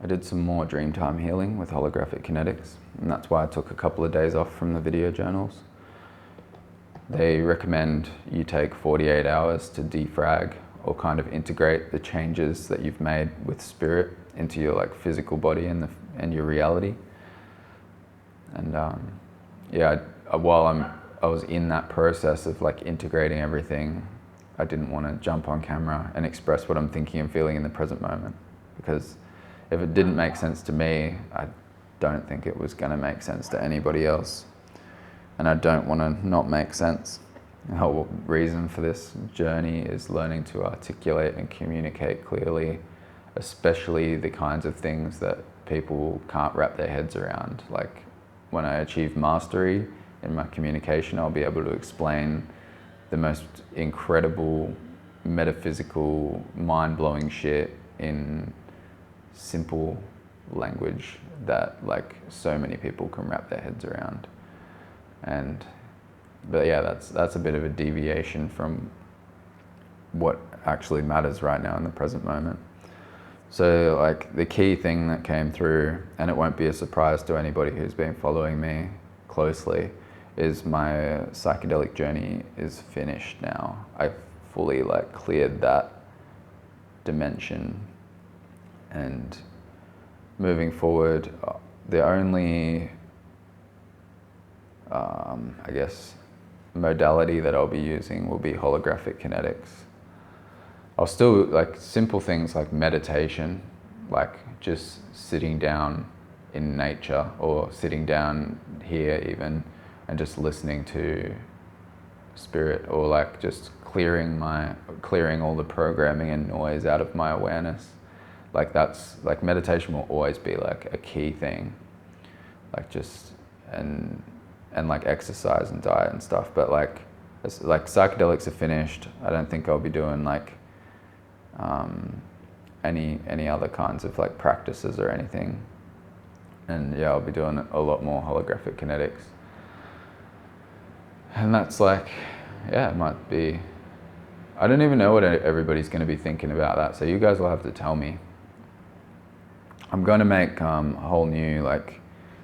I did some more Dreamtime healing with holographic kinetics, and that's why I took a couple of days off from the video journals. They recommend you take 48 hours to defrag or kind of integrate the changes that you've made with spirit into your like physical body and your reality. And yeah, while I was in that process of like integrating everything, I didn't want to jump on camera and express what I'm thinking and feeling in the present moment, because if it didn't make sense to me, I don't think it was going to make sense to anybody else. And I don't want to not make sense. The whole reason for this journey is learning to articulate and communicate clearly, especially the kinds of things that people can't wrap their heads around. Like when I achieve mastery in my communication, I'll be able to explain the most incredible, metaphysical, mind-blowing shit in simple language that like so many people can wrap their heads around. But yeah, that's a bit of a deviation from what actually matters right now in the present moment. So like the key thing that came through, and it won't be a surprise to anybody who's been following me closely, is my psychedelic journey is finished now. I fully like cleared that dimension, and moving forward, the only I guess modality that I'll be using will be holographic kinetics. I'll still like simple things like meditation, like just sitting down in nature or sitting down here even and just listening to spirit, or like just clearing all the programming and noise out of my awareness. Like that's like meditation will always be like a key thing, like just and like exercise and diet and stuff. But like psychedelics are finished. I don't think I'll be doing like any other kinds of like practices or anything. And yeah, I'll be doing a lot more holographic kinetics. And that's like, yeah, it might be, I don't even know what everybody's going to be thinking about that. So you guys will have to tell me. I'm going to make a whole new, like,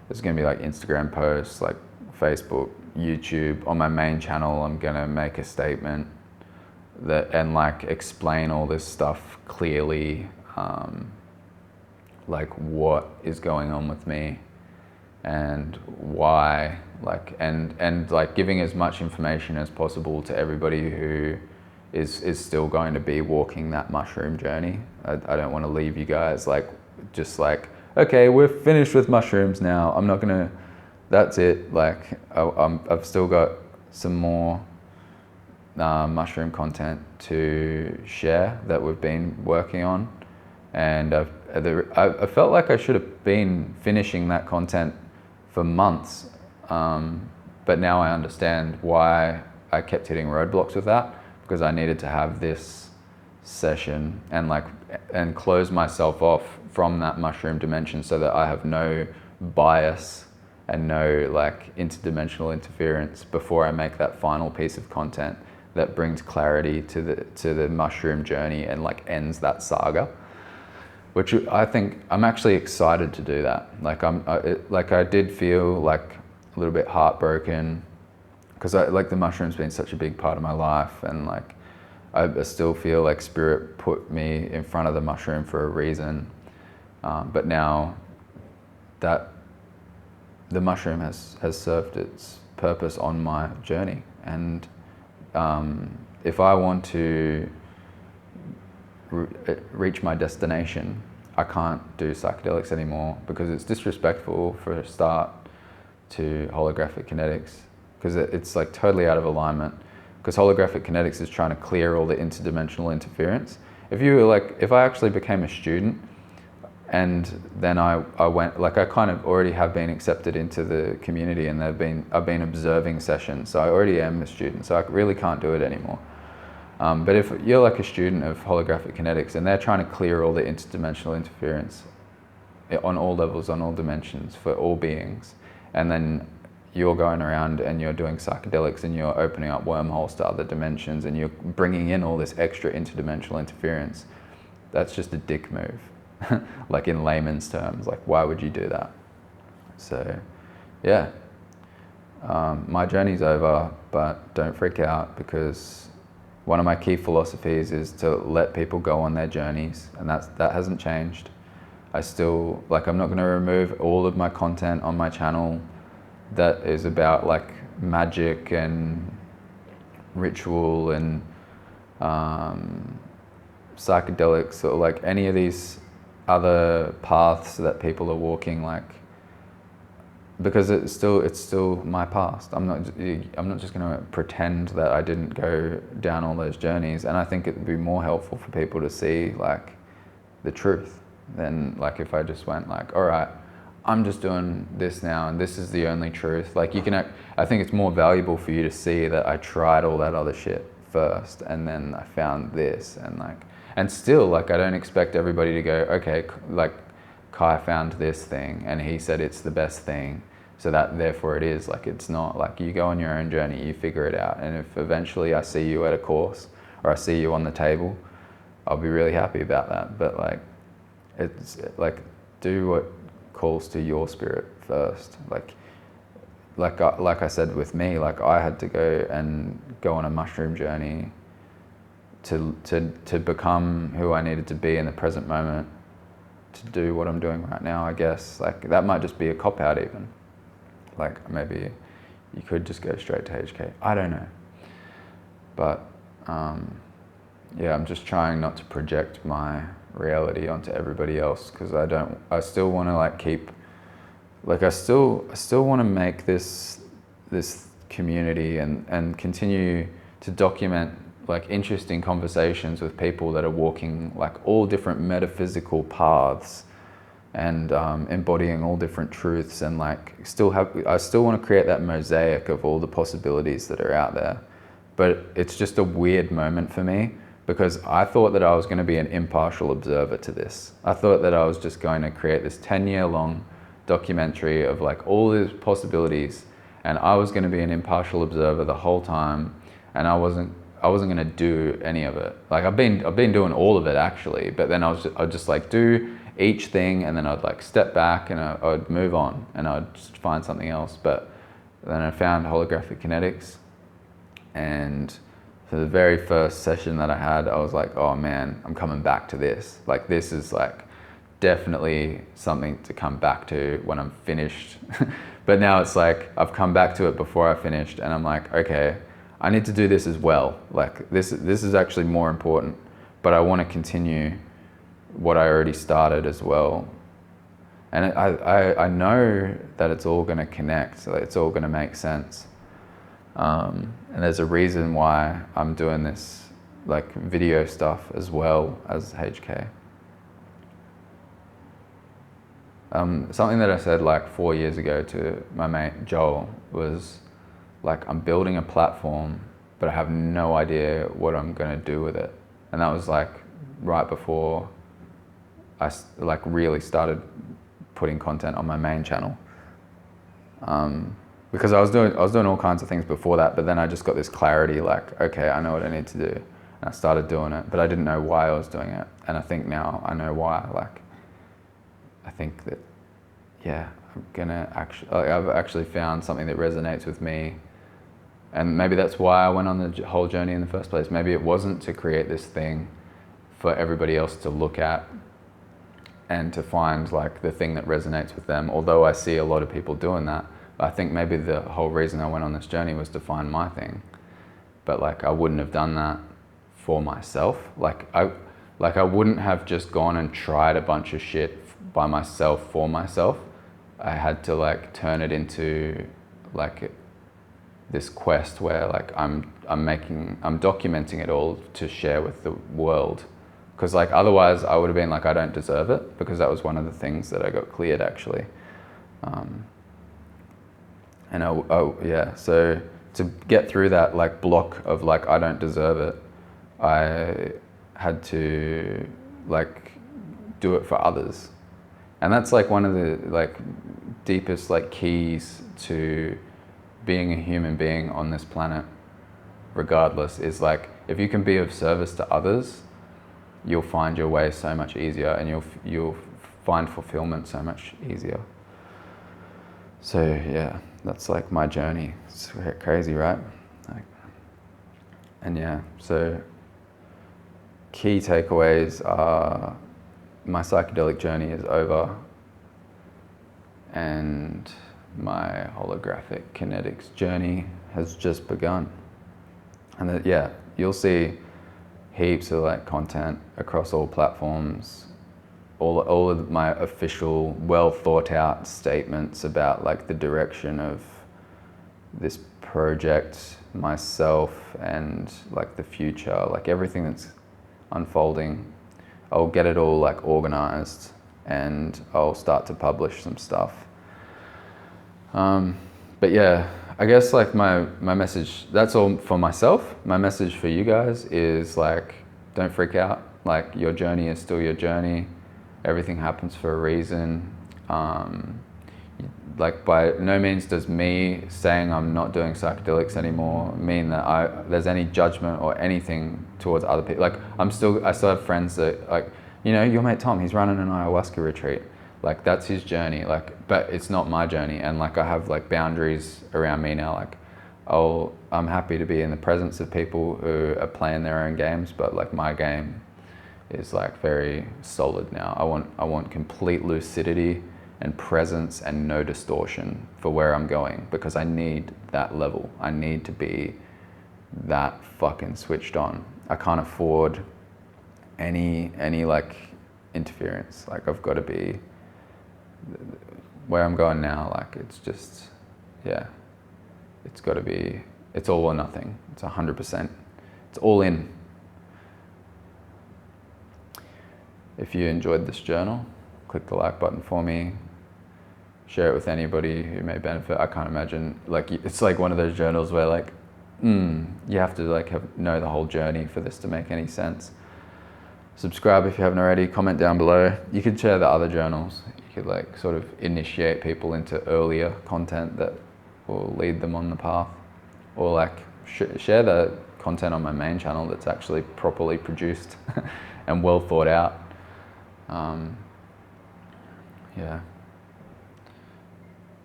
there's going to be like Instagram posts, like Facebook, YouTube. On my main channel, I'm going to make a statement that and like explain all this stuff clearly, like what is going on with me and why, like, and like giving as much information as possible to everybody who is still going to be walking that mushroom journey. I don't want to leave you guys like just like, okay, we're finished with mushrooms now. I'm not gonna, that's it. Like I've still got some more mushroom content to share that we've been working on, and I felt like I should have been finishing that content for months, but now I understand why I kept hitting roadblocks with that, because I needed to have this session and close myself off from that mushroom dimension so that I have no bias and no like interdimensional interference before I make that final piece of content that brings clarity to the mushroom journey and like ends that saga. Which I think I'm actually excited to do that. Like I did feel like a little bit heartbroken because like the mushroom's been such a big part of my life, and like I still feel like spirit put me in front of the mushroom for a reason. But now that the mushroom has served its purpose on my journey, and if I want to reach my destination, I can't do psychedelics anymore because it's disrespectful for a start to holographic kinetics, because it's like totally out of alignment, because holographic kinetics is trying to clear all the interdimensional interference. If I actually became a student and then I went, like I kind of already have been accepted into the community, and I've been observing sessions, so I already am a student, so I really can't do it anymore. But if you're like a student of holographic kinetics and they're trying to clear all the interdimensional interference on all levels, on all dimensions, for all beings, and then you're going around and you're doing psychedelics and you're opening up wormholes to other dimensions and you're bringing in all this extra interdimensional interference, that's just a dick move. like in layman's terms, like why would you do that? So yeah, my journey's over, but don't freak out, because one of my key philosophies is to let people go on their journeys, and that hasn't changed. I still, like, I'm not going to remove all of my content on my channel that is about like magic and ritual and psychedelics, or like any of these other paths that people are walking, like, because it's still my past. I'm not just going to pretend that I didn't go down all those journeys. And I think it would be more helpful for people to see like the truth than like if I just went like, all right, I'm just doing this now and this is the only truth. Like I think it's more valuable for you to see that I tried all that other shit first and then I found this, and still, like, I don't expect everybody to go, okay, like Kai found this thing and he said it's the best thing, so that therefore it is. Like, it's not. Like, you go on your own journey, you figure it out, and if eventually I see you at a course or I see you on the table, I'll be really happy about that. But like, it's like, do what calls to your spirit first. Like I said with me, like I had to go on a mushroom journey to become who I needed to be in the present moment, to do what I'm doing right now, I guess. Like, that might just be a cop-out even. Like, maybe you could just go straight to HK. I don't know. But yeah, I'm just trying not to project my reality onto everybody else, because I still want to like keep, like, I still want to make this community and continue to document like interesting conversations with people that are walking like all different metaphysical paths and embodying all different truths, and like I still want to create that mosaic of all the possibilities that are out there. But it's just a weird moment for me, because I thought that I was going to be an impartial observer to this. I thought that I was just going to create this 10-year long documentary of like all these possibilities, and I was going to be an impartial observer the whole time, and I wasn't going to do any of it. Like, I've been doing all of it actually, but then I'd just like do each thing, and then I'd like step back and I'd move on and I'd just find something else. But then I found holographic kinetics, and for the very first session that I had, I was like, oh man, I'm coming back to this. Like, this is like definitely something to come back to when I'm finished. But now it's like, I've come back to it before I finished, and I'm like, okay, I need to do this as well. Like, this is actually more important, but I want to continue what I already started as well. And I know that it's all going to connect, so it's all going to make sense. And there's a reason why I'm doing this like video stuff as well as HK. Something that I said like 4 years ago to my mate Joel was like, I'm building a platform, but I have no idea what I'm going to do with it. And that was like right before I like really started putting content on my main channel. Because I was doing all kinds of things before that, but then I just got this clarity, like, okay, I know what I need to do. And I started doing it, but I didn't know why I was doing it. And I think now I know why. Like, I think that, yeah, I've actually found something that resonates with me. And maybe that's why I went on the whole journey in the first place. Maybe it wasn't to create this thing for everybody else to look at and to find like the thing that resonates with them. Although I see a lot of people doing that, I think maybe the whole reason I went on this journey was to find my thing. But like, I wouldn't have done that for myself. Like I wouldn't have just gone and tried a bunch of shit by myself for myself. I had to like turn it into like this quest where like I'm documenting it all to share with the world. Because like otherwise I would have been like, I don't deserve it, because that was one of the things that I got cleared actually. And yeah, so to get through that like block of like, I don't deserve it, I had to like do it for others. And that's like one of the like deepest like keys to being a human being on this planet, regardless, is like, if you can be of service to others, you'll find your way so much easier, and you'll find fulfillment so much easier. So yeah, that's like my journey. It's crazy, right? Like, and yeah, so key takeaways are my psychedelic journey is over, and my holographic kinetics journey has just begun. And that, yeah, you'll see heaps of like content across all platforms, all of my official, well thought out statements about like the direction of this project, myself, and like the future, like everything that's unfolding. I'll get it all like organized, and I'll start to publish some stuff. But yeah, I guess like my message, that's all for myself. My message for you guys is like, don't freak out. Like, your journey is still your journey. Everything happens for a reason. Like, by no means does me saying I'm not doing psychedelics anymore mean that there's any judgment or anything towards other people. Like, I still have friends that, like, you know, your mate Tom, he's running an ayahuasca retreat. Like, that's his journey. Like, but it's not my journey. And like, I have like boundaries around me now. Like, I'm happy to be in the presence of people who are playing their own games, but like, my game is like very solid now. I want complete lucidity and presence and no distortion for where I'm going, because I need that level. I need to be that fucking switched on. I can't afford any like interference. Like, I've got to be where I'm going now. Like, it's just, yeah, it's got to be, it's all or nothing. It's 100%. It's all in. If you enjoyed this journal, click the like button for me. Share it with anybody who may benefit. I can't imagine, like, it's like one of those journals where like, you have to like know the whole journey for this to make any sense. Subscribe if you haven't already, comment down below. You could share the other journals. You could like sort of initiate people into earlier content that will lead them on the path. Or like share the content on my main channel that's actually properly produced and well thought out. Yeah.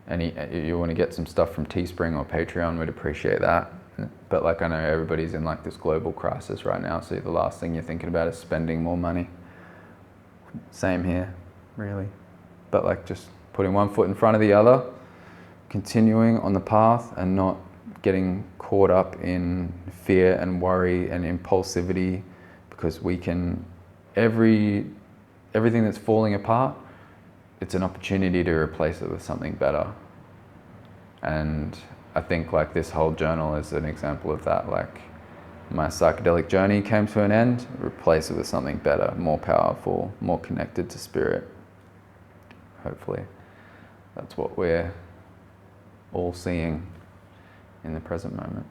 You want to get some stuff from Teespring or Patreon, we'd appreciate that. But like, I know everybody's in like this global crisis right now, so the last thing you're thinking about is spending more money. Same here, really. But like, just putting one foot in front of the other, continuing on the path and not getting caught up in fear and worry and impulsivity, because we can, everything that's falling apart, it's an opportunity to replace it with something better. And I think like this whole journal is an example of that. Like, my psychedelic journey came to an end, replace it with something better, more powerful, more connected to spirit. Hopefully. That's what we're all seeing in the present moment.